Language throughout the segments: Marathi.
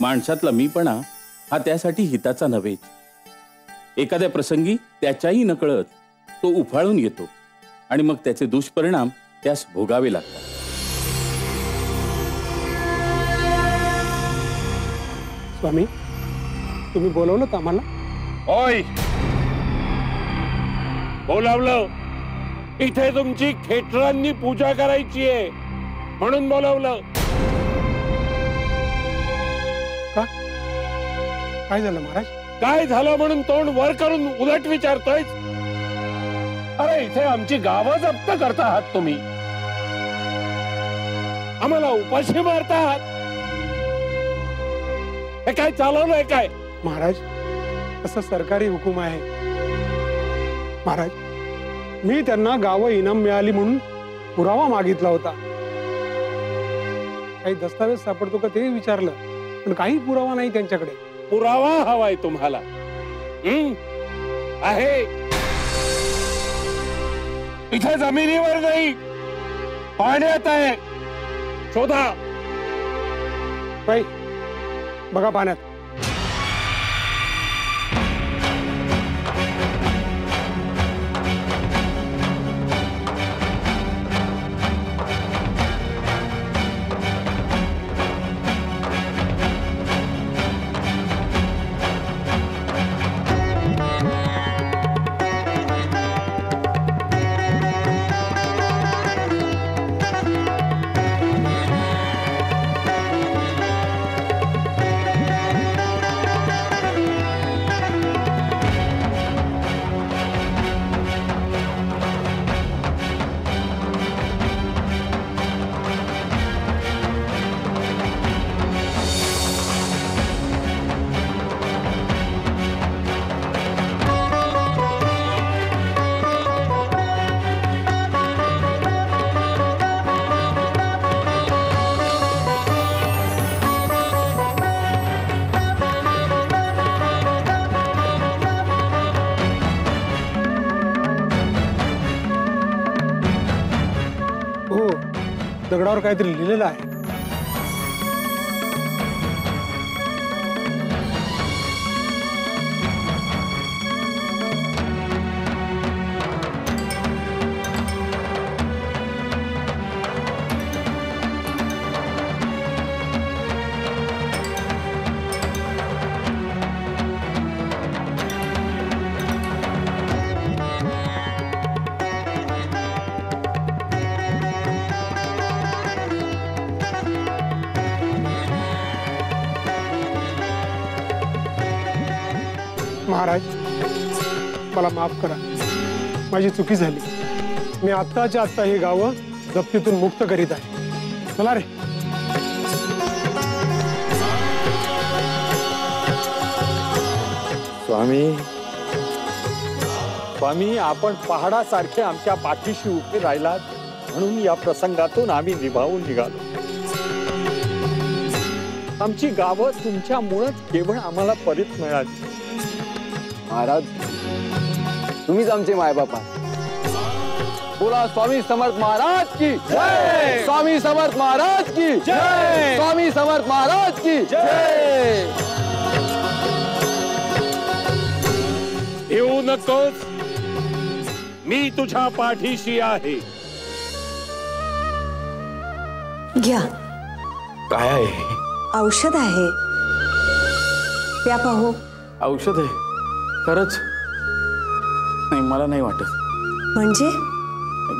माणसातला मीपणा हा त्यासाठी हिताचा नव्हे. एखाद्या प्रसंगी त्याच्याही नकळत तो उफाळून येतो आणि मग त्याचे दुष्परिणाम त्यास भोगावे लागतात. स्वामी, तुम्ही बोलवलं का आम्हाला? होय, बोलावलं. इथे तुमची खेटरांनी पूजा करायची आहे म्हणून बोलावलं. का? काय झालं महाराज? काय झालं म्हणून तोंड वर करून उलट विचारतोय? अरे इथे आमची गावं जप्त करता आहात तुम्ही, आम्हाला उपाशी मारता आहात. हे काय चालवलंय काय? महाराज, तसं सरकारी हुकूम आहे. महाराज, मी त्यांना गावं इनाम मिळाली म्हणून पुरावा मागितला होता. काही दस्तावेज सापडतो का ते विचारलं, पण काही पुरावा नाही त्यांच्याकडे. पुरावा हवाय तुम्हाला? आहे. इथे जमिनीवर नाही, पाण्यात आहे. शोधा. बाई, बघा पाण्यात. दगडावर काहीतरी लिहिलेलं आहे. महाराज, मला माफ करा, माझी चुकी झाली. मी आत्ताच्या आत्ता ही गावं जप्तीतून मुक्त करीत आहे. चला रे. स्वामी, स्वामी, आपण पहाडासारखे आमच्या पाठीशी उभे राहिलात म्हणून या प्रसंगातून आम्ही निभावून निघालो. आमची गावं तुमच्यामुळेच केवळ आम्हाला परत मिळाली. महाराज, तुम्हीच आमचे मायबाप आहात. बोला स्वामी समर्थ महाराज की जय. स्वामी समर्थ महाराज की जय. स्वामी समर्थ महाराज की जय. येऊ नकोस, मी तुझ्या पाठीशी आहे. घ्या. काय आहे? औषध आहे, प्या पाहू. औषध आहे? खरंच नाही, मला नाही वाटत. म्हणजे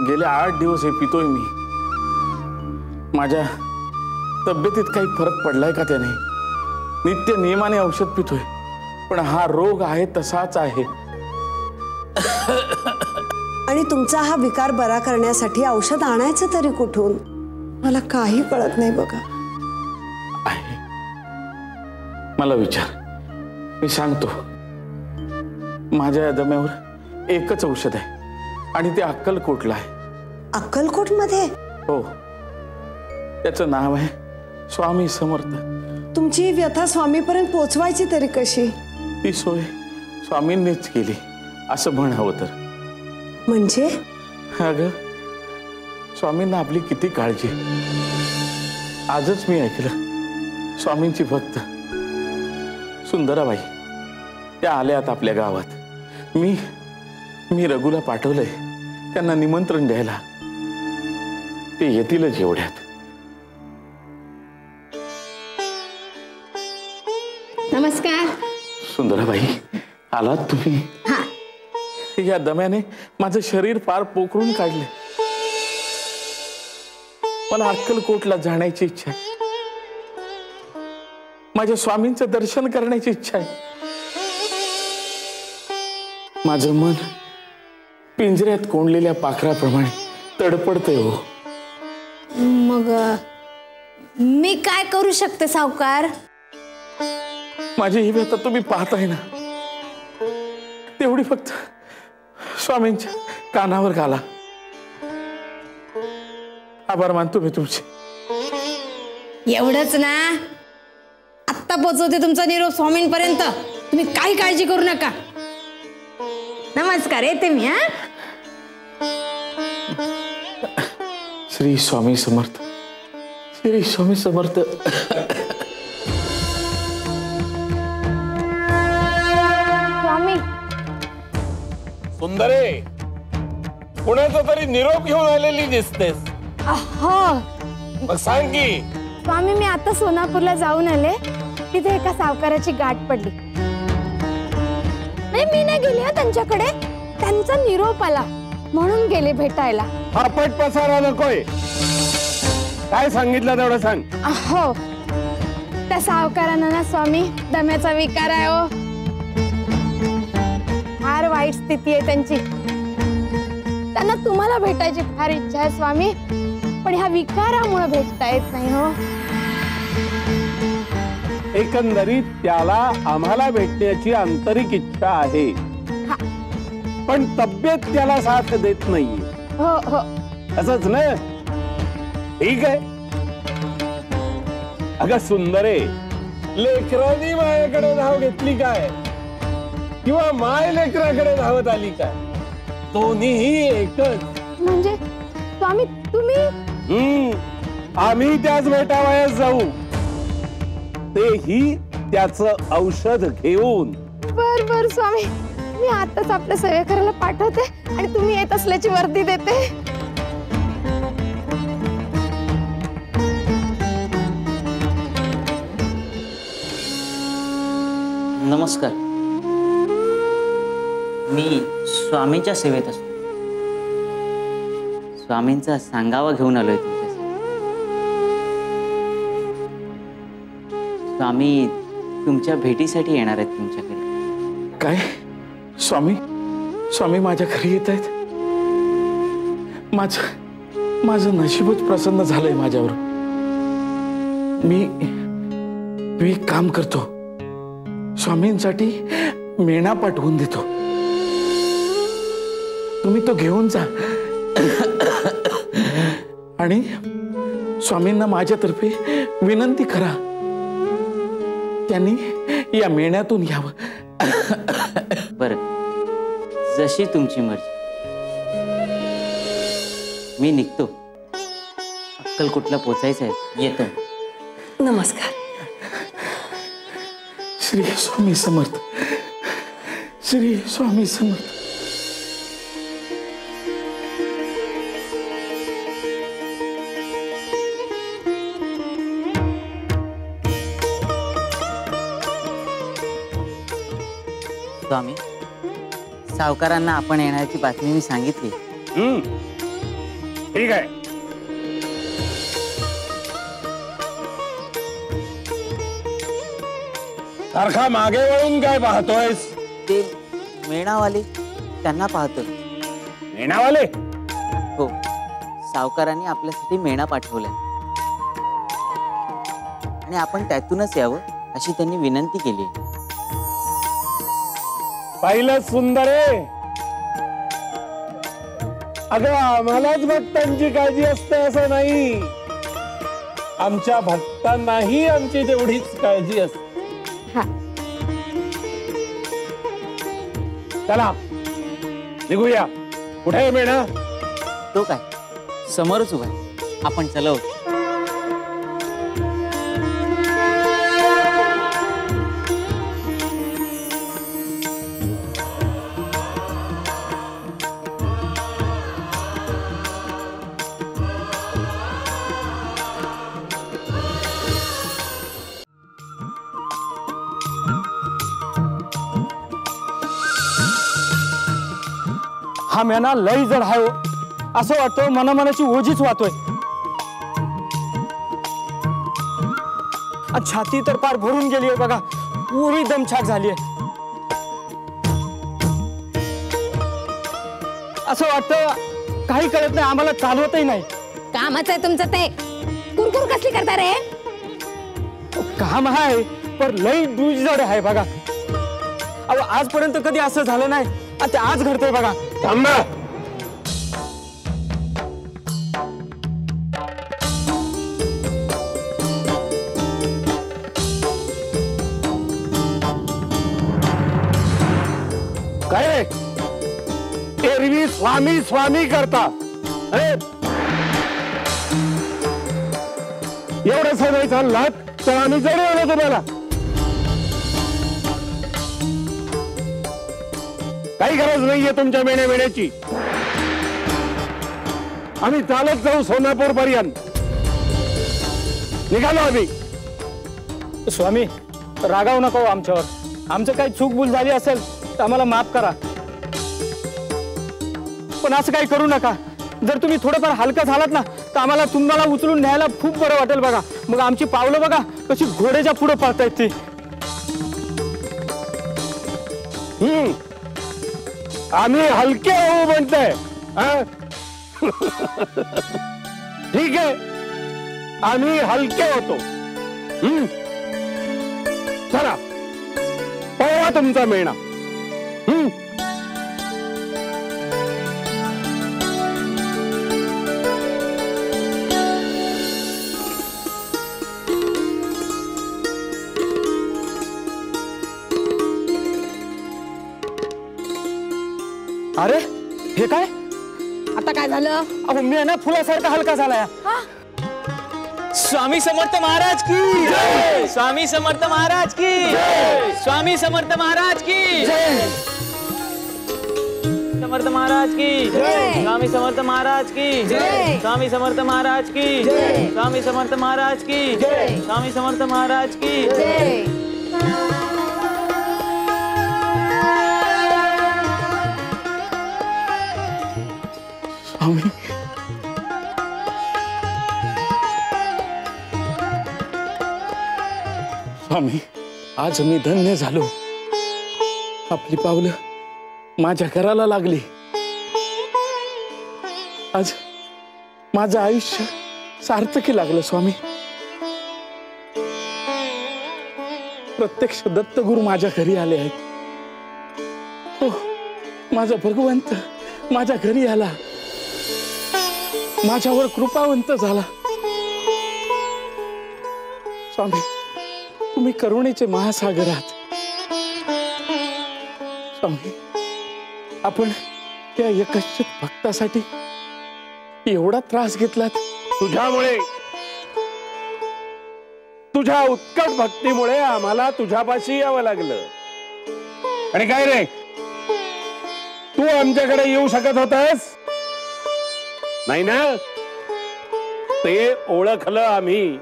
गेले 8 दिवस हे पितोय मी. माझ्या तब्येतीत काही फरक पडलाय का त्याने? नित्य नियमाने औषध पितोय, पण हा रोग आहे तसाच आहे. आणि तुमचा हा विकार बरा करण्यासाठी औषध आणायचं तरी कुठून? मला काही कळत नाही बघा. आहे, मला विचार, मी सांगतो. माझ्या दम्यावर एकच औषध आहे आणि ते अक्कलकोटला आहे. अक्कलकोट मध्ये? हो, त्याचं नाव आहे स्वामी समर्थ. तुमची व्यथा स्वामीपर्यंत पोहोचवायची तरी कशी? ती सोय स्वामींनीच केली असं म्हणावं तर. म्हणजे? अगं, स्वामींना आपली किती काळजी. आजच मी ऐकलं, स्वामींची भक्त सुंदराबाई त्या आल्यात आपल्या गावात. मी रघुला पाठवलंय त्यांना निमंत्रण द्यायला. ते येतीलच एवढ्यात. नमस्कार. सुंदराबाई आलात तुम्ही? या दम्याने माझं शरीर फार पोखरून काढले. मला अक्कलकोटला जाण्याची इच्छा आहे. माझ्या स्वामींचं दर्शन करण्याची इच्छा आहे. माझं मन पिंजऱ्यात कोंडलेल्या पाखराप्रमाणे तडपडतंय हो. मग मी काय करू शकते सावकार? माझी ही व्यथा तुम्ही पाहताय ना, तेवढी फक्त स्वामींच्या कानावर घाला. आभार मानतो मी तुमचे. एवढंच ना? आत्ता पोचवते तुमचा निरोप स्वामींपर्यंत. तुम्ही काही काळजी करू नका. नमस्कार, येते मी. हा, श्री स्वामी समर्थ. श्री स्वामी समर्थ. स्वामी. सुंदरे, कुणाचा तरी निरोप घेऊन आलेली दिसतेस. अहो मग सांग की. स्वामी, मी आता सोनापूरला जाऊन आले. तिथे एका सावकाराची गाठ पडली. नाही, मी नाही गेले त्यांच्याकडे. त्यांचा निरोप आला म्हणून गेले भेटायला. फापट पसारा नकोय. काय सांगितलं तेवढं सांग. अहो, त्या सावकारांना ना स्वामी दम्याचा विकार आहे हो. फार वाईट स्थिती आहे त्यांची. त्यांना तुम्हाला भेटायची फार इच्छा आहे स्वामी, पण ह्या विकारामुळे भेटता येत नाही हो. एकंदरीत त्याला आम्हाला भेटण्याची आंतरिक इच्छा आहे, हा. पण तब्येत त्याला साथ देत नाहीये. हो हो, असंच ना? ठीक आहे. अगं सुंदरे, लेकरांनी माझ्याकडे धाव घेतली काय, किंवा माय लेकराकडे धावत आली काय? दोन्हीही एकच. म्हणजे स्वामी तुम्ही? आम्ही त्याच भेटावयास जाऊ, तेही त्याचं औषध घेऊन. बर बर स्वामी, मी आताच आपल्या सेवेकराला पाठवते आणि तुम्ही येत असल्याची वर्दी देते. नमस्कार. मी स्वामींच्या सेवेत असतो. स्वामींचा सांगावा घेऊन आलोय तुमच्यासाठी. स्वामी तुमच्या भेटीसाठी येणार आहेत तुमच्याकडे. काय? स्वामी माझ्या घरी येत आहेत? माझं नशीबच प्रसन्न झालंय माझ्यावर. मी एक काम करतो, स्वामींसाठी मेणा पाठवून देतो. तुम्ही तो घेऊन जा आणि स्वामींना माझ्यातर्फे विनंती करा, त्यांनी या मेण्यातून यावं. बरं, जशी तुमची मर्जी. मी निघतो. अक्कलकोटला पोचायचं आहे. येतो. नमस्कार. श्री स्वामी समर्थ. श्री स्वामी समर्थ. स्वामी, सावकारांना आपण येण्याची बातमी मी सांगितली. ठीक आहे. सारखा मागे वळून काय पाहतोयस? ते मेणावाले, त्यांना पाहतो. मेणावाले? हो, सावकारांनी आपल्यासाठी मेणा पाठवलाय आणि आपण त्यातूनच यावं अशी त्यांनी विनंती केली. पाहिलं सुंदरे, अगं आम्हालाच भक्तांची काळजी असते असं नाही, आमच्या भक्तांनाही आमची तेवढीच काळजी असते. चला निघूया. कुठे आहे मेणा? तो काय समोरच उभा आहे. आपण चलव. हा मेना लई जड आहे हो. असं वाटतं मनामनाची ओझीच वाहतोय. छाती तर फार भरून गेली आहे बघा. पुरी दमछाक झाली आहे. असं वाटतं काही कळत नाही आम्हाला, चालवतही नाही. कामच आहे तुमचं ते. कुरकुर कसली करता रे? काम आहे पण लई जड आहे बघा. अहो आजपर्यंत कधी असं झालं नाही आणि ते आज घडतंय बघा. थांबा. काय एरवी स्वामी स्वामी करता, अरे एवढं सगळं चाललात तर आम्ही जड आलो तुम्हाला. काही गरज नाहीये तुमच्या मेण्याची. आम्ही चालत जाऊ सोनापूर पर्यंत. निघालो आम्ही. स्वामी रागावू नका हो आमच्यावर. आमचं काही चूकभूल झाली असेल तर आम्हाला माफ करा, पण असं काही करू नका. जर तुम्ही थोडंफार हलका झालात ना तर आम्हाला तुम्हाला उचलून न्यायला खूप बरं वाटेल बघा. मग आमची पावलं बघा कशी घोड्याच्या पुढे पळतायत ती. आम्ही हलके होऊ म्हणतोय. ठीक आहे, आम्ही हलके होतो. चला पळवा तुमचा मेणा. अरे हे काय? आता काय झालं? अहो मी ना फुलासारखा हलका झालाय. स्वामी समर्थ महाराज की जय. स्वामी समर्थ महाराज की जय. स्वामी समर्थ महाराज की जय. समर्थ महाराज की जय. स्वामी समर्थ महाराज की जय. स्वामी समर्थ महाराज की जय. स्वामी समर्थ महाराज की जय. स्वामी समर्थ महाराज की जय. स्वामी स्वामी, आज मी धन्य झालो. आपली पावलं माझ्या घराला लागली. आज माझं आयुष्य सार्थकी लागलं. स्वामी प्रत्यक्ष दत्तगुरु माझ्या घरी आले आहेत. हो, माझा भगवंत माझ्या घरी आला, माझ्यावर कृपावंत झाला. स्वामी तुम्ही करुणेचे महासागर आहात. स्वामी आपण त्या एकश्चित भक्तासाठी एवढा त्रास घेतलात. तुझ्यामुळे, तुझ्या उत्कट भक्तीमुळे आम्हाला तुझ्यापाशी यावं लागलं. आणि काय रे, तू आमच्याकडे येऊ शकत होतास नाही ना? ते ओळखलं आम्ही,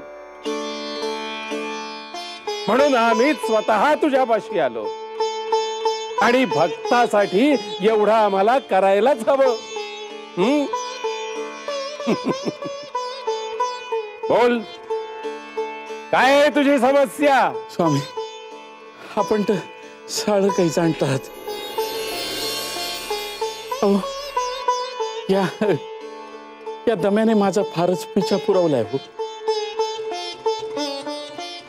म्हणून आम्ही स्वतः तुझ्यापाशी आलो. आणि भक्तासाठी एवढं आम्हाला करायलाच हवं. बोल, काय आहे तुझी समस्या? स्वामी आपण तर साळ काही जाणत आहात. अहो या दम्याने माझा फारच पिछा पुरवलाय. हो,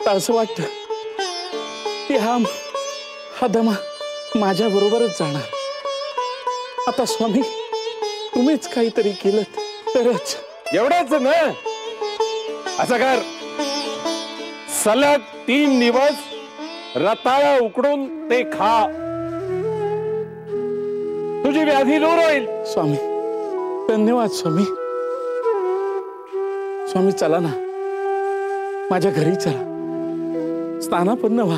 असं वाटतं की हा दमा माझ्या बरोबरच जाणार. आता स्वामी तुम्हीच काहीतरी केलं तरच. एवढंच ना? असं कर, सलग 3 दिवस रताळा उकडून ते खा. तुझी व्याधी दूर होईल. स्वामी धन्यवाद. स्वामी स्वामी चला ना, माझ्या घरी चला. स्थानापन्न व्हा.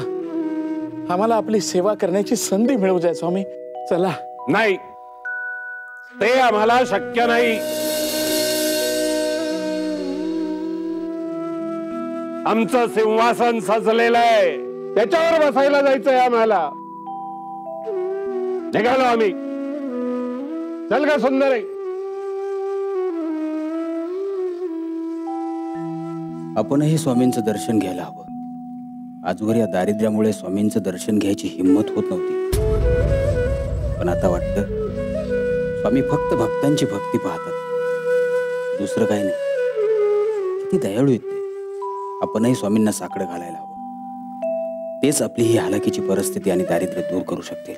आम्हाला आपली सेवा करण्याची संधी मिळू द्या. स्वामी चला. नाही, ते आम्हाला शक्य नाही. आमचं सिंहासन सजलेलं आहे, त्याच्यावर बसायला जायचंय आम्हाला. निघालो आम्ही. चल का सुंदर आहे. आपणही स्वामींचं दर्शन घ्यायला हवं. आजवर या दारिद्र्यामुळे स्वामींचं दर्शन घ्यायची हिंमत होत नव्हती, पण आता वाटतं स्वामी फक्त भक्तांची भक्ती पाहतात, दुसरं काही नाही. किती दयाळू आहेत ते. आपणही स्वामींना साकडं घालायला हवं. तेच आपली ही हालाकीची परिस्थिती आणि दारिद्र्य दूर करू शकतील.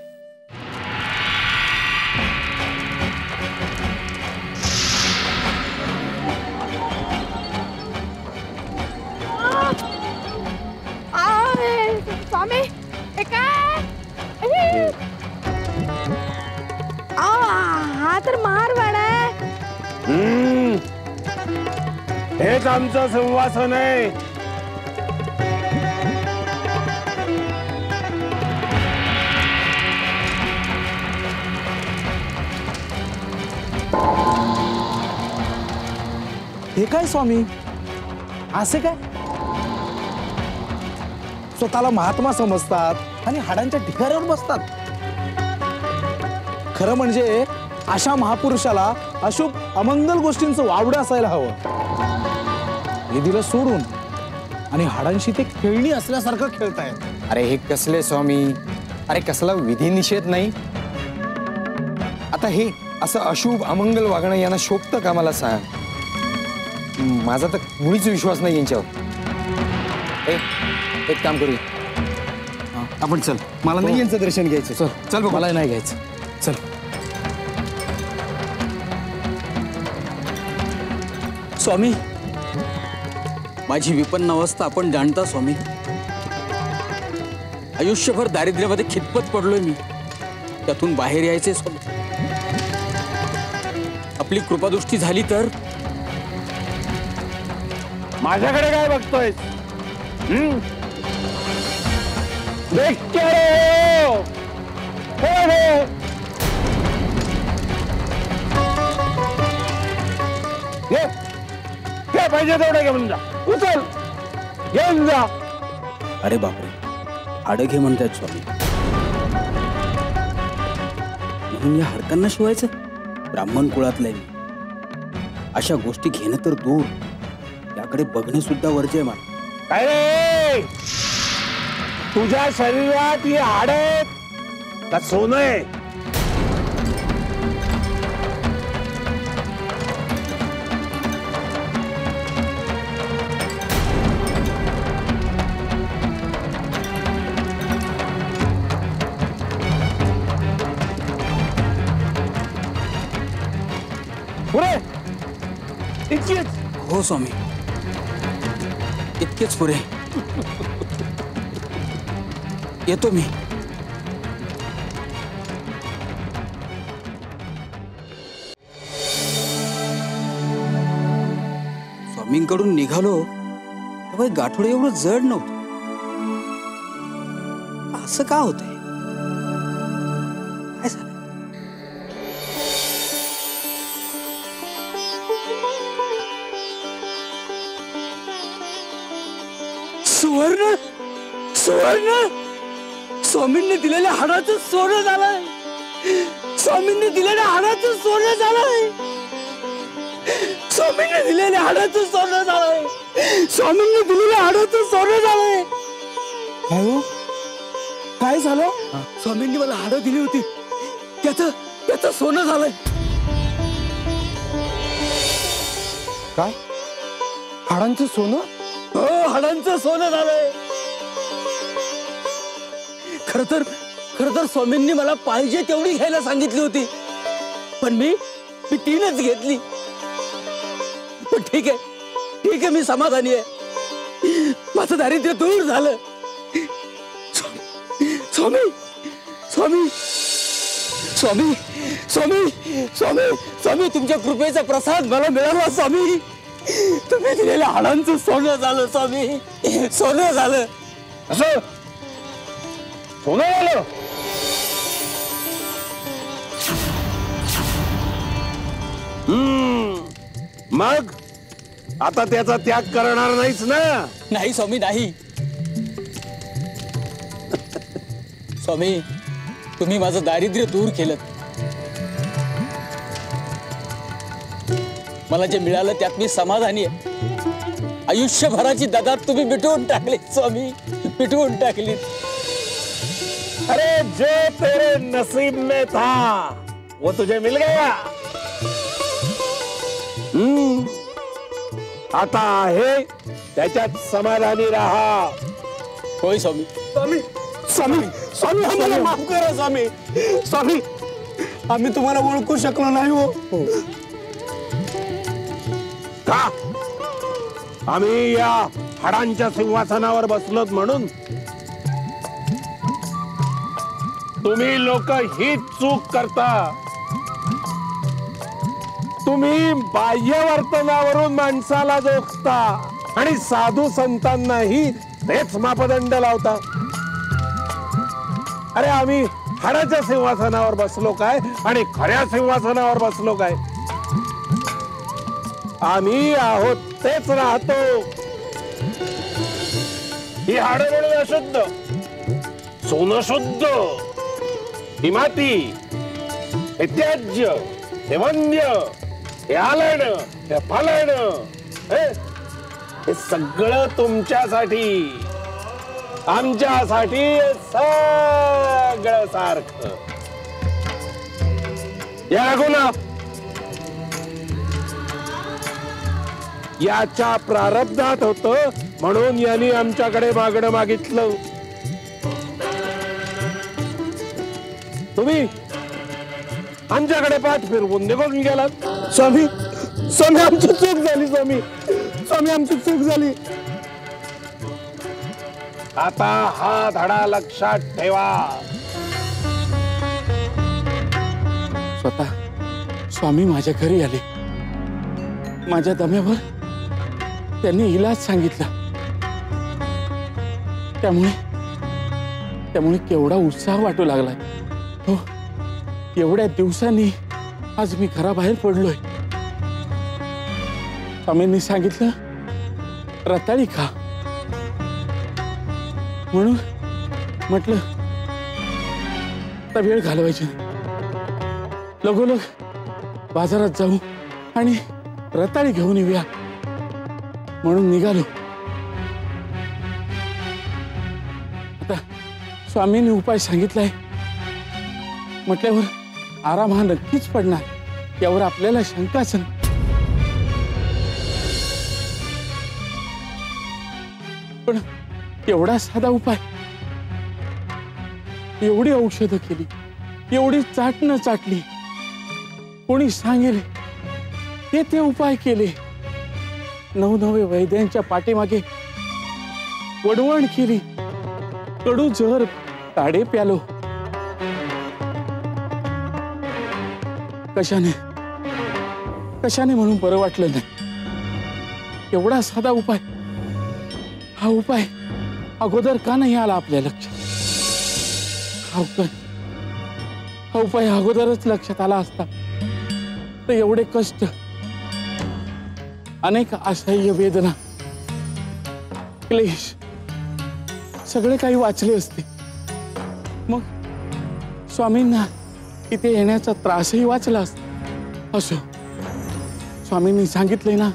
स्वामी हे काय? हा तर महारवाड आहे. हेच आमचं सिंहासन आहे. हे काय स्वामी, असे काय? स्वतःला महात्मा समजतात आणि हाडांच्या ढिगाऱ्यावर बसतात. खरं म्हणजे अशा महापुरुषाला अशुभ अमंगल गोष्टींचं वावडं असायला हवं. हे दिलं सोडून आणि हाडांशी ते खेळणी असल्यासारखं खेळतायत. अरे हे कसले स्वामी, अरे कसला विधी निषेध नाही. आता हे असं अशुभ अमंगल वागणं यांना शोभतं का मला सांग. माझा तर मुळीच विश्वास नाही यांच्यावर. एक काम करूया, आपण चल. मला नाही यांचं दर्शन घ्यायचं. चल चल बघ. मला नाही घ्यायचं. चल. स्वामी, माझी विपन्न अवस्था आपण जाणता स्वामी. आयुष्यभर दारिद्र्यामध्ये खितपत पडलोय मी. त्यातून बाहेर यायचे स्वामी. आपली कृपादृष्टी झाली तर. माझ्याकडे काय बघतोय? हो पाहिजे तेवढं घेऊन जा. उचल, घेऊन जा. अरे बापरे, हाडं घे म्हणतायत स्वामी. म्हणून या हाडकांना शिवायचं? ब्राह्मण कुळातलंय मी. अशा गोष्टी घेणं तर दूर, त्याकडे बघणं सुद्धा वर्ज्य आहे मला. काय रे, तुझ्या शरीरात ही हाड आहेत का सोनं आहे? पुरे इतकीच? हो स्वामी, इतकेच पुरे. येतो मी. स्वामींकडून निघालो तेव्हा गाठोडं एवढं जड नव्हतं. असं का होतंय? काय झालं? सुवर्ण, सुवर्ण, स्वामींनी दिलेल्या हाडाचं सोनं झालंय. स्वामींनी दिलेल्या हाडाचं सोनं झालंय. स्वामींनी दिलेल्या हाडाचं सोनं झालंय. स्वामींनी दिलेल्या हाडाचं सोनं झालंय. काय हो, काय झालं? स्वामींनी मला हाडं दिली होती, त्याचं सोनं झालंय. काय? हाडांचं सोनं? हो, हाडांचं सोनं झालंय. खर तर स्वामींनी मला पाहिजे तेवढी घ्यायला सांगितली होती, पण मी 3च घेतली. पण ठीक आहे, मी समाधानी आहे. माझं दारिद्र्य दूर झालं. स्वामी, स्वामी, स्वामी, स्वामी, स्वामी, स्वामी, तुमच्या कृपेचा प्रसाद मला मिळाला स्वामी. तुम्ही दिलेल्या हाडांचं सोनं झालं स्वामी. सोनं झालं. असं सोनं झालं? मग आता त्याचा त्याग करणार नाहीस ना? नाही स्वामी, नाही. स्वामी, तुम्ही माझं दारिद्र्य दूर केलं. मला जे मिळालं त्यात मी समाधानी आहे. आयुष्यभराची ददात तुम्ही मिटवून टाकली स्वामी, मिटवून टाकली. अरे जो तेरे नसीब में था वो तुझे मिल गया. आता आहे त्याच्यात समाधानी राहा. होय स्वामी. स्वामी स्वामी स्वामी आम्हाला माफ करा स्वामी. स्वामी आम्ही तुम्हाला ओळखू शकलो नाही हो. का आम्ही या हाडांच्या सिंहासनावर बसलोत म्हणून? तुम्ही लोक ही चूक करता. तुम्ही बाह्य वर्तनावरून माणसाला जोखता आणि साधू संतांनाही तेच मापदंड लावता. अरे आम्ही हाडाच्या सिंहासनावर बसलो काय आणि खऱ्या सिंहासनावर बसलो काय? आम्ही आहोत तेच राहतो. ही हाड म्हणून अशुद्ध, सोनं शुद्ध, ही माती, हे त्याज्य, हे वन्य, हे आलण, हे फलण, हे सगळं तुमच्यासाठी, आमच्यासाठी सगळं सारखं. या गुन्हा याच्या प्रारब्धात होत म्हणून यांनी आमच्याकडे मागणं मागितलं. तुम्ही आमच्याकडे पाठ फिरवून निघून गेलात. स्वामी स्वामी आमची चूक झाली. स्वामी स्वामी आमची चूक झाली. आता हा धडा लक्षात ठेवा. स्वतः स्वामी माझ्या घरी आले. माझ्या दम्यावर त्यांनी इलाज सांगितला. त्यामुळे केवढा उत्साह वाटू लागलाय. हो, एवढ्या दिवसांनी आज मी घराबाहेर पडलोय. स्वामींनी सांगितलं रताळी खा म्हणून म्हटलं आता वेळ घालवायची नाही. लगोलग बाजारात जाऊ आणि रताळी घेऊन येऊया म्हणून निघालो. आता स्वामींनी उपाय सांगितलाय म्हटल्यावर आराम हा नक्कीच पडणार, यावर आपल्याला शंकाच नाही. पण एवढा साधा उपाय, एवढी औषधं केली, एवढी चाटणं चाटली, कोणी सांगेल ते उपाय केले, नवनवे वैद्यांच्या पाठीमागे वडवण केली, कडू जहर ताडे प्यालो. कशाने म्हणून बरं वाटलं नाही. एवढा साधा उपाय, हा उपाय अगोदर का नाही आला आपल्या लक्षात? हा उपाय अगोदरच लक्षात आला असता तर एवढे कष्ट, अनेक असह्य वेदना, क्लेश सगळे काही वाचले असते. मग स्वामींना इथे येण्याचा त्रासही वाचला असता. असो, स्वामींनी सांगितले ना,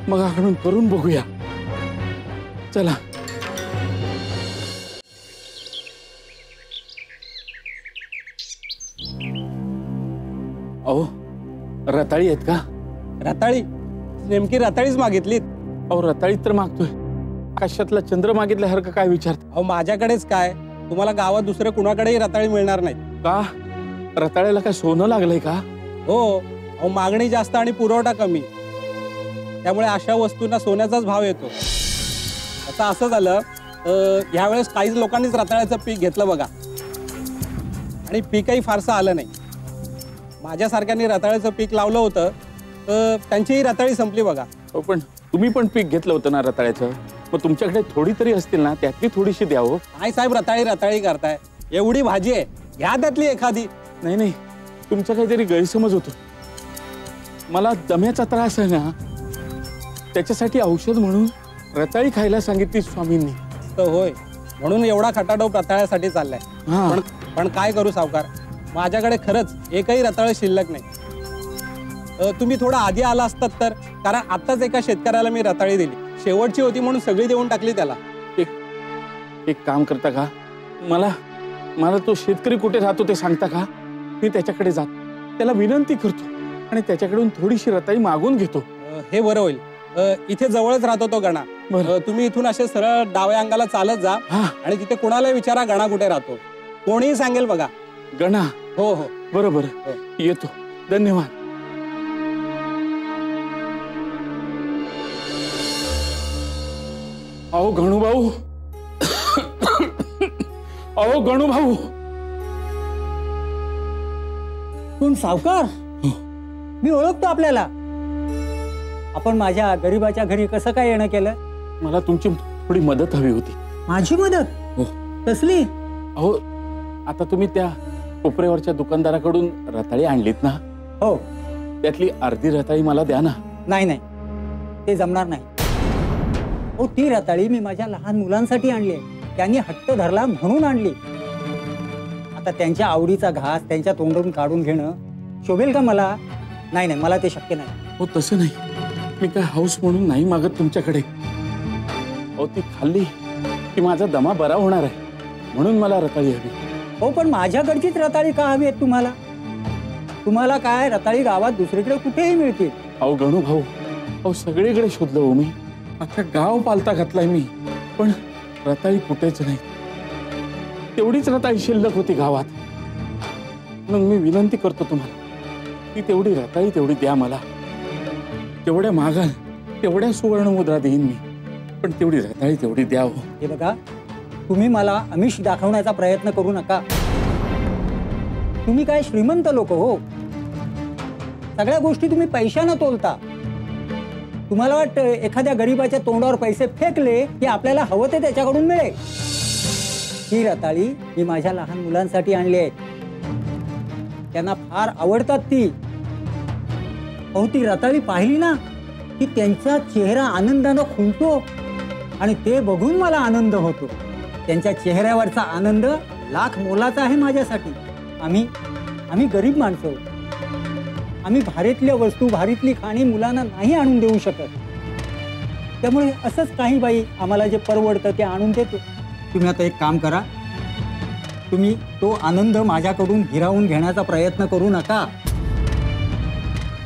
मग आकडून करून बघूया. चला. अहो, रताळी आहेत का? रताळी? नेमकी रताळीच मागितलीत. अहो, रताळी तर मागतोय, आकाशातला चंद्र मागितल्यासारखं काय विचारता? अहो, माझ्याकडेच काय, तुम्हाला गावात दुसऱ्या कुणाकडेही रताळी मिळणार नाही. का? रताळ्याला काय सोनं लागलंय का? हो. अहो, मागणी जास्त आणि पुरवठा कमी, त्यामुळे अशा वस्तूंना सोन्याचाच भाव येतो. आता असं झालं, ह्यावेळेस काहीच लोकांनीच रताळ्याचं पीक घेतलं बघा, आणि पीकही फारसं आलं नाही. माझ्यासारख्यांनी रताळ्याचं पीक लावलं होतं तर त्यांचीही रताळी संपली बघा. हो, पण तुम्ही पण पीक घेतलं होतं ना रताळ्याचं, मग तुमच्याकडे थोडी तरी असतील ना, त्यातली थोडीशी द्या हो. काय साहेब, रताळी करताय? एवढी भाजी आहे, घ्या त्यातली एखादी. नाही, तुमचा काहीतरी गैरसमज होतो. मला दम्याचा त्रास आहे ना, त्याच्यासाठी औषध म्हणून रताळी खायला सांगितली स्वामींनी. तर होय, म्हणून एवढा खटाटोप रताळ्यासाठी चाललाय. पण काय करू सावकार, माझ्याकडे खरंच एकही रताळ शिल्लक नाही. तुम्ही थोडा आधी आला असतात तर, कारण आत्ताच एका शेतकऱ्याला मी रताळी दिली, शेवटची होती म्हणून सगळी देऊन टाकली त्याला. एक काम करता का, मला तो शेतकरी कुठे राहतो ते सांगता का? मी त्याच्याकडे जात त्याला विनंती करतो आणि त्याच्याकडून थोडीशी रताळी मागून घेतो. हे बरं होईल. इथे जवळच राहतो तो गणा. तुम्ही इथून असे सरळ डाव्या अंगाला चालत जा आणि तिथे कोणाला विचारा गणा कुठे राहतो, कोणीही सांगेल बघा. गणा? हो हो बरोबर, येतो. धन्यवाद. अहो गणू भाऊ, अहो गणू भाऊ. कोण? सावकार? मी ओळखतो आपल्याला. आपण माझ्या गरीबाच्या घरी कसं काय येणं केलं? मला तुमची थोडी मदत हवी होती. माझी मदत? हो. कसली? अहो आता तुम्ही त्या कोपऱ्यावरच्या दुकानदाराकडून रताळी आणलीत ना? हो. त्यातली अर्धी रताळी मला द्या ना. नाही नाही, ते जमणार नाही. हो, ती रताळी मी माझ्या लहान मुलांसाठी आणली आहे. त्यांनी हट्ट धरला म्हणून आणली. आता त्यांच्या आवडीचा घास त्यांच्या तोंडून काढून घेणं शोभेल का मला? नाही नाही, मला ते शक्य नाही. हो तसं नाही, मी काय हाऊस म्हणून नाही मागत तुमच्याकडे. अहो ती खाल्ली की माझा दमा बरा होणार आहे म्हणून मला रताळी हवी. हो पण माझ्याकडचीच रताळी का हवी आहेत तुम्हाला? तुम्हाला काय रताळी गावात दुसरीकडे कुठेही मिळतील. अहो गणू भाऊ, अहो सगळीकडे शोधलं हो मी, अख्खा गाव पालता घातलाय मी, पण रताळी कुठेच नाही. तेवढीच रताळी शिल्लक होती गावात. म्हणून मी विनंती करतो तुम्हाला की तेवढी रताळी तेवढी द्या मला. तेवढ्या मागाल तेवढ्या सुवर्ण मुद्रा देईन मी, पण तेवढी रताळी तेवढी द्या हो. हे बघा, तुम्ही मला आमिष दाखवण्याचा प्रयत्न करू नका. तुम्ही काय श्रीमंत लोक हो, सगळ्या गोष्टी तुम्ही पैशानं तोलता. तुम्हाला वाटतं एखाद्या गरीबाच्या तोंडावर पैसे फेकले की आपल्याला हवं ते त्याच्याकडून मिळेल. ही रताळी मी माझ्या लहान मुलांसाठी आणली आहे, त्यांना फार आवडतात ती. अहो ती रताळी पाहिली ना की त्यांचा चेहरा आनंदानं खुलतो आणि ते बघून मला आनंद होतो. त्यांच्या चेहऱ्यावरचा आनंद लाख मोलाचा आहे माझ्यासाठी. आम्ही गरीब माणसं, आम्ही भारीतल्या वस्तू भारीतली खाणी मुलांना नाही आणून देऊ शकत. त्यामुळे असंच काही बाई आम्हाला जे परवडतं ते आणून देतो. तुम्ही आता एक काम करा, तुम्ही तो आनंद माझ्याकडून हिरावून घेण्याचा प्रयत्न करू नका.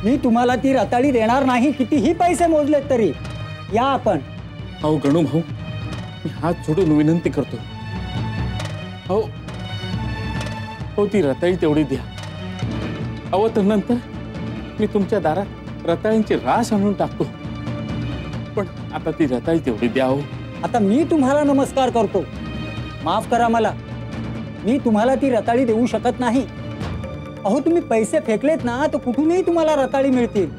मी तुम्हाला ती रताळी देणार नाही, कितीही पैसे मोजलेत तरी. या आपण. अहो गणू भाऊ, मी हात जोडून विनंती करतो. हो हो, ती रताळी तेवढी द्या. अहो तर नंतर मी तुमच्या दारात रताळींची रास आणून टाकतो, पण आता ती रताळी तेवढी द्या हो. आता मी तुम्हाला नमस्कार करतो, माफ करा मला. मी तुम्हाला ती रताळी देऊ शकत नाही. अहो तुम्ही पैसे फेकलेत ना तर कुठूनही तुम्हाला रताळी मिळतील,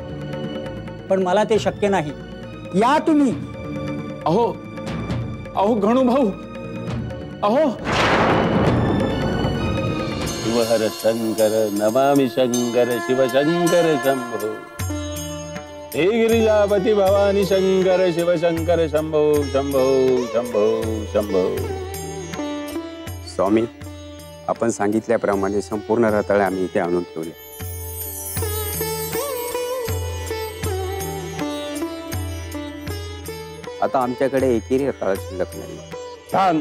पण मला ते शक्य नाही. या तुम्ही. अहो अहो गणू भाऊ, अहो. शिवहर शंकर नमामि शंकर शिवशंकर शंभो. हे गिरिजापती भवानी शंकर शिवशंकर शंभो शंभो शंभो शंभो. स्वामी, आपण सांगितल्याप्रमाणे संपूर्ण रताळ्या आम्ही इथे आणून ठेवल्या. आता आमच्याकडे एकही रताळा शिल्लक नाही. छान,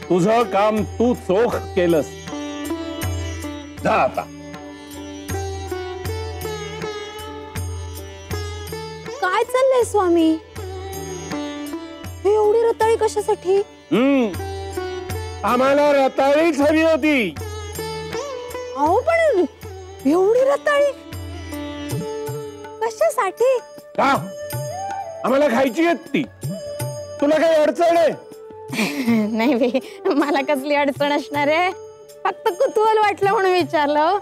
तुझं काम तू चोख केलंस. जा आता. काय चाललंय स्वामी? हे एवढी रताळी कशासाठी? आम्हाला रताळीच हवी होती. अहो पण एवढी रताळी कशासाठी? का? आम्हाला खायची आहेत ती. तुला काही अडचण आहे? नाही बे, मला कसली अडचण असणार आहे. फक्त कुतूहल वाटलं म्हणून विचारलं.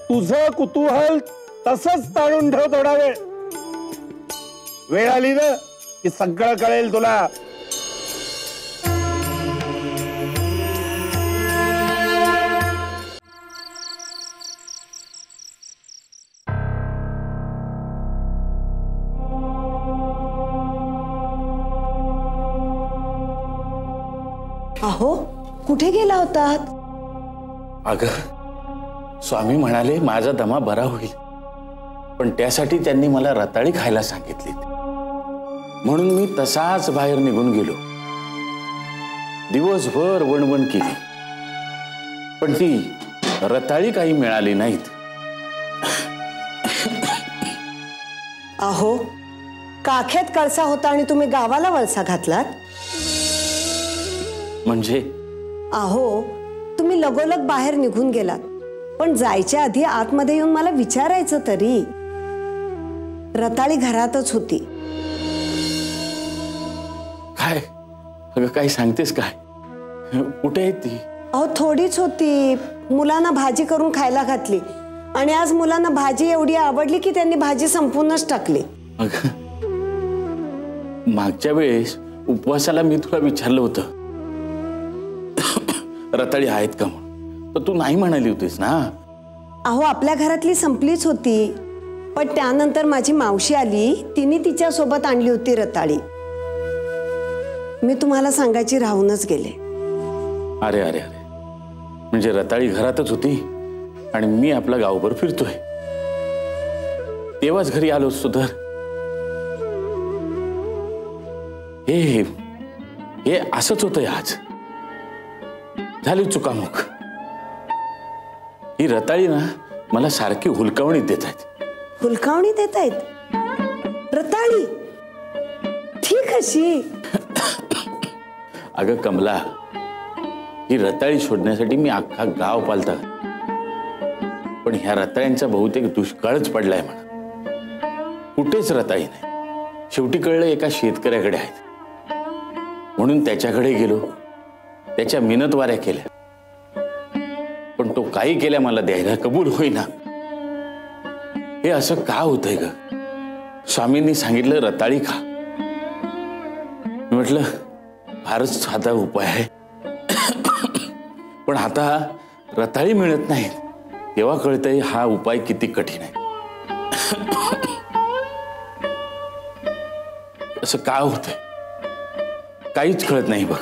तुझं कुतूहल तसंच ताणून ठेव थोडा वेळ. वेळ आली ना की सगळं कळेल तुला. अहो कुठे गेला होतात? अगं स्वामी म्हणाले माझा दमा बरा होईल, पण त्यासाठी त्यांनी मला रताळी खायला सांगितली, म्हणून मी तसाच बाहेर निघून गेलो. दिवसभर वणवण केली, पण ती रताळी काही मिळाली नाहीत. अहो, काखेत कळसा होता आणि तुम्ही गावाला वळसा घातलात. म्हणजे अहो, तुम्ही लगोलग बाहेर निघून गेलात, पण जायच्या आधी आतमध्ये येऊन मला विचारायचं तरी. रताळी घरातच होती. काय अगं, काय सांगतेस काय? कुठे आहे ती? अहो, थोडीच होती. मुलांना भाजी करून खायला घातली आणि आज मुलांना भाजी एवढी आवडली की त्यांनी भाजी संपूर्णच टाकली. अगं, मागच्या वेळेस उपवासाला मी तुला विचारलं होतं रताळी आहेत का म्हणून, तर तू नाही म्हणाली होतीस ना. अहो, आपल्या घरातली संपलीच होती, पण त्यानंतर माझी मावशी आली, तिने तिच्या सोबत आणली होती रताळी. मी तुम्हाला सांगायची राहूनच गेले. अरे अरे अरे, म्हणजे रताळी घरातच होती आणि मी आपला गावभर फिरतोय. तेव्हाच घरी आलो असतो तर. हे असंच होतंय आज. झाली चुकामुक. ही रताळी ना मला सारखी हुलकावणी देत आहेत. हुलकावणी देत आहेत? रताळी ठीक अशी? अगं कमला, ही रताळी शोधण्यासाठी मी अख्खा गाव पालता, पण ह्या रताळ्यांचा बहुतेक दुष्काळच पडलाय म्हणा. कुठेच रताळी नाही. शेवटी कळलं एका शेतकऱ्याकडे आहेत, म्हणून त्याच्याकडे गेलो. त्याच्या मिनतवाऱ्या केल्या, पण तो काही केल्या मला द्यायला कबूल होईना. हे असं का होतंय ग? स्वामींनी सांगितलं रताळी खा. म्हटलं फारच साधा उपाय आहे, पण आता रताळी मिळत नाही, तेव्हा कळतंय हा उपाय किती कठीण आहे. असं का होतंय काहीच कळत नाही बघ.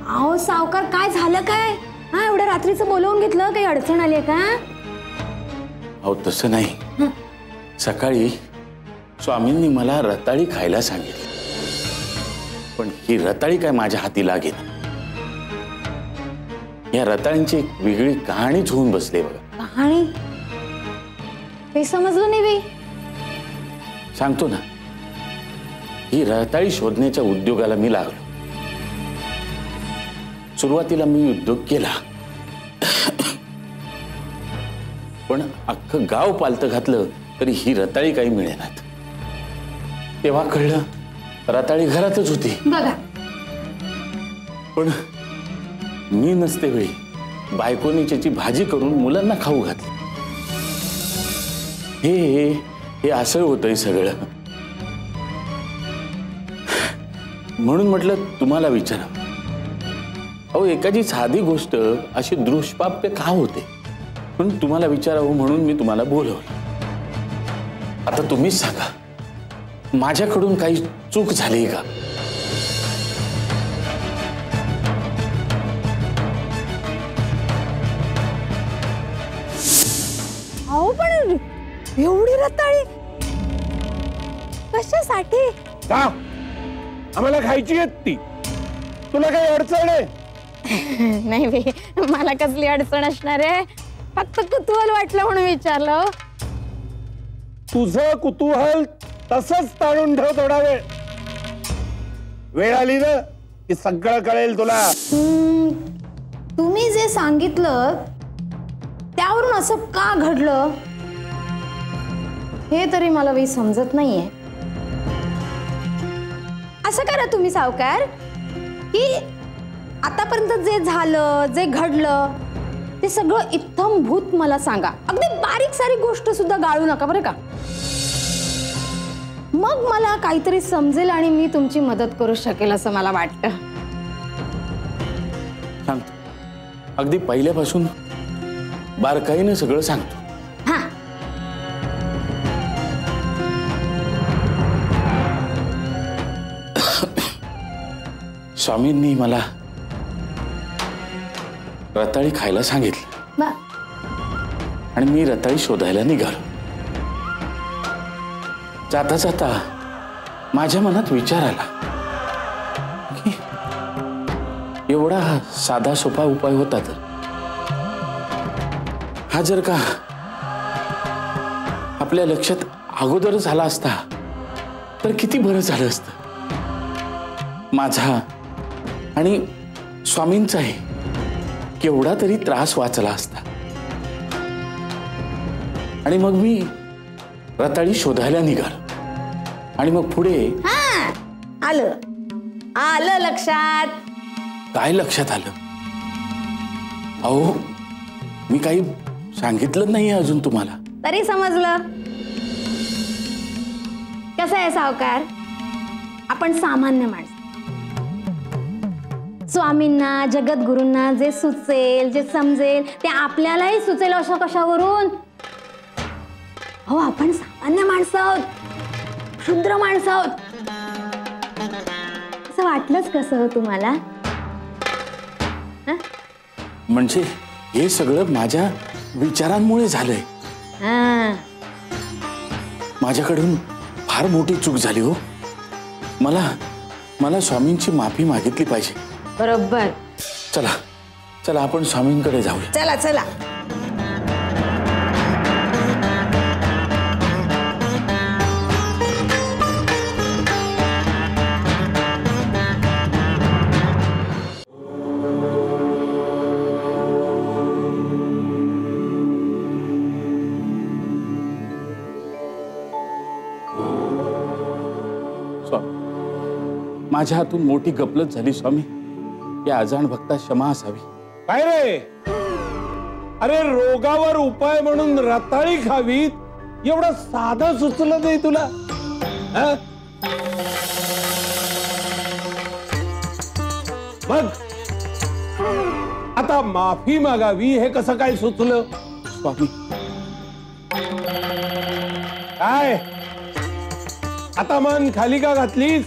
अहो सावकार, काय झालं काय? हा, एवढ्या रात्रीचं बोलवून घेतलं, काही अडचण आली का? अहो तसं नाही. सकाळी स्वामींनी मला रताळी खायला सांगितली, पण ही रताळी काय माझ्या हाती लागेल. या रताळींची एक वेगळी कहाणीच होऊन बसले बघा. कहाणी? काही समजलं नाही बाई. सांगतो ना. ही रताळी शोधण्याच्या उद्योगाला मी लागलो. सुरुवातीला मी उद्योग केला, पण अख्खं गाव पालतं घातलं तरी ही रताळी काही मिळेनात. तेव्हा कळलं रताळी घरातच होती. बघा, पण मी नसते वेळी बायकोनी त्याची भाजी करून मुलांना खाऊ घातली. हे असं होतंय सगळं. म्हणून म्हटलं तुम्हाला विचारावं. अहो, एखादी साधी गोष्ट अशी दुष्प्राप्य का होते, पण तुम्हाला विचारावं म्हणून मी तुम्हाला बोलवलं. आता तुम्हीच सांगा, माझ्याकडून काही चूक झाली का? अहो पण एवढी रताळी कशासाठी? का? आम्हाला खायची आहेत ती. तुला काही अडचण आहे? नाही बे, मला कसली अडचण असणार आहे. फक्त कुतूहल वाटलं म्हणून विचारलं. तुझं कुतूहल तसंच ताणून ठेव थोडा वेळ. वेळ आली ना की सगळं कळेल तुला. तुम्ही जे सांगितलं त्यावरून असं का घडलं हे तरी मला काही समजत नाहीये. असं करा तुम्ही सावकार की आतापर्यंत जे झालं, जे घडलं ते सगळं इत्थंभूत मला सांगा. अगदी बारीक सारी गोष्ट सुद्धा गाळू नका बरं का. मग मला काहीतरी समजेल आणि मी तुमची मदत करू शकेल असं मला वाटतं. सांगतो. अगदी पहिल्यापासून बारकाईने सगळं सांगतो. हा, स्वामींनी मला रताळी खायला सांगितलं बा आणि मी रताळी शोधायला निघालो. जाता जाता माझ्या मनात विचार आला की एवढा साधा सोपा उपाय होता तर हा जर का आपल्या लक्षात अगोदर झाला असता तर किती बरं झालं असतं. माझा आणि स्वामींचाही केवढा तरी त्रास वाचला असता. आणि मग मी रताळी शोधायला निघालो आणि मग पुढे आलं आलं लक्षात. काय लक्षात आलं? अहो मी काही सांगितलं नाही अजून तुम्हाला. तरी समजलं. कसं आहे सावकार, आपण सामान्य माणसं, स्वामींना जगद्गुरूंना जे सुचेल जे समजेल ते आपल्यालाही सुचेल अशा कशावरून? हो आपण सामान्य माणसं आहोत, क्षुद्र माणसं आहोत. असं वाटलंच कसं हो तुम्हाला? म्हणजे हे सगळं माझ्या विचारांमुळे झालंय. माझ्याकडून फार मोठी चूक झाली हो. मला स्वामींची माफी मागितली पाहिजे. बरोबर. चला चला आपण स्वामींकडे जाऊया. चला चला. माझ्या हातून मोठी गफलत झाली स्वामी. या अजाण भक्ता क्षमा असावी. काय रे? अरे रोगावर उपाय म्हणून रताळी खावीत एवढं साधं सुचलं नाही तुला? मग आता माफी मागावी हे कसं काय सुचलं? स्वामी काय आता मन खाली का घातलीस?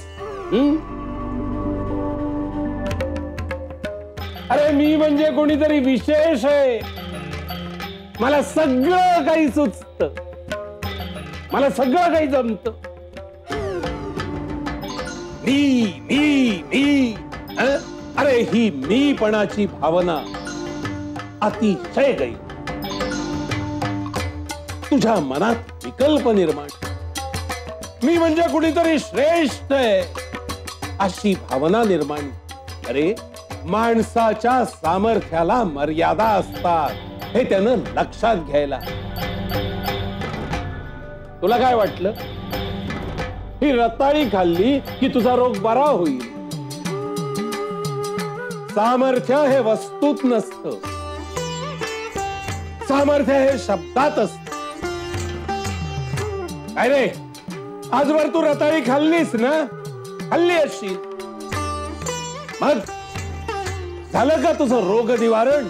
अरे मी म्हणजे कोणीतरी विशेष आहे. मला सगळं काही सुचत, मला सगळं काही जमत. मी अरे ही मीपणाची भावना अतिशय गई. तुझ्या मनात विकल्प निर्माण, मी म्हणजे कुणीतरी श्रेष्ठ आहे अशी भावना निर्माण. अरे माणसाच्या सामर्थ्याला मर्यादा असतात हे त्यानं लक्षात घ्यायला. तुला काय वाटलं ही रताळी खाल्ली की तुझा रोग बरा होईल? सामर्थ्य हे वस्तूत नसतं, सामर्थ्य हे शब्दात असत. काय रे, आजवर तू रताळी खाल्लीस ना? खाल्ली असशील. मग झालं का तुझं रोग निवारण?